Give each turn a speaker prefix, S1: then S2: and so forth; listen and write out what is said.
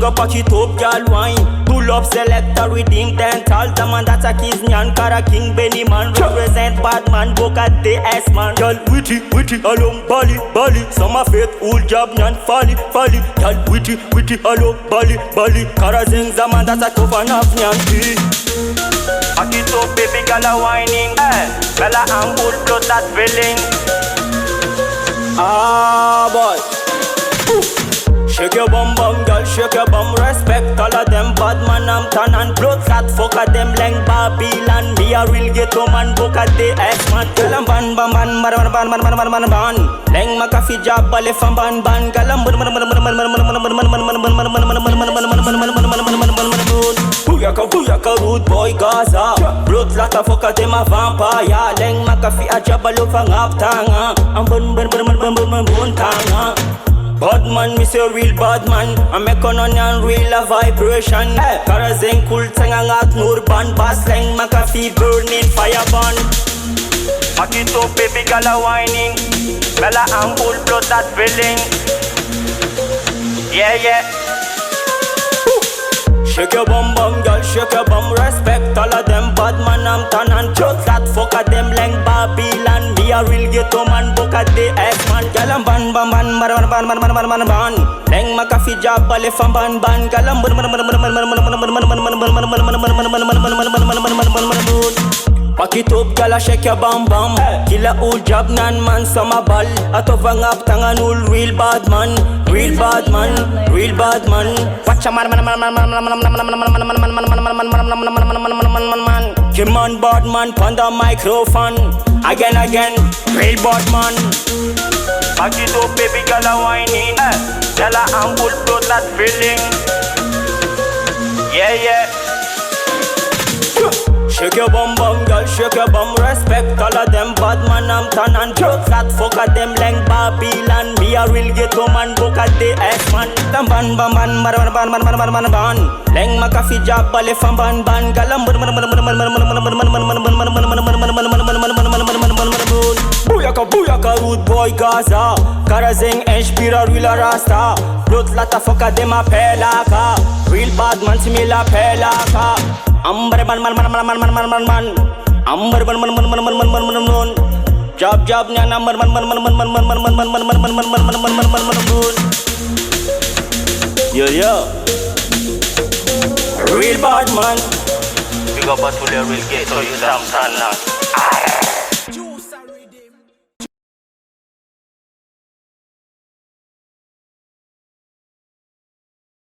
S1: so pack it up, girl wine. Pull up selector redeem dental. The man that's a kiss nyan kara king Benny man. Represent bad man, boka DS man. Girl witty, along Bali, Summer faith, old job nyan folly. Girl witty, along Bali. Kara zing the man that's a cover of nyan tea. Pack it up, baby, girl a whining. Bella and good blood that feeling. Ah boy. Shake your bum, girl, shake your bum. Respect all of them bad man, I'm tan and blood flat. Fuck at them leng Babylon. Be a real ghetto man, book at the X-man. Girl, I'm ban. Leng makafi job, bale fam ban. Girl, I'm Booyaka, rude boy Gaza. Blood flat, fuck at them a vampire. Leng makafi a job, bale fam up tanga. I'm bun tanga. Bad man, me say real bad man. I make on onion real a vibration. Karazeng cool tangang at Nurban. Basleng makafi burning fire burn. Pack it up, baby, girl a whining. Bella and full blood that feeling. Yeah. Shake your bum, girl, shake your bum. Respect all of them bad man, I'm tan and blood flat. Fuck at them leng Babylon. Be a real ghetto man, book at the X-man. Girl, I'm ban. Leng makafi job, bale fam ban. Girl, I'm pack it up, girl, a shake your bum. Killer old job, nan man, summer ball. Atovang up, tangan ul real bad man. Watch a man. Kim on bad man, panda microphone. Again, real bad man. Pack it up, baby, girl, a whining. Girl, I'm full blood that feeling. Yeah. Shake your bum, girl, shake your bum. Respect all of them bad man, I'm tan and blood flat. Fuck at them leng Babylon. Be a real ghetto man, book at the X-man. Tam ban. Leng makafi job, bale fam ban. Galam Booyaka, rude boy Gaza. Karazeng Enspira, real a rasta. Blood lata, fuck at them a pelaka. Real bad man, simila pelaka. Amber man. Job nya number man. Yo. Real bad man. Big up to the real ghetto, you damn son.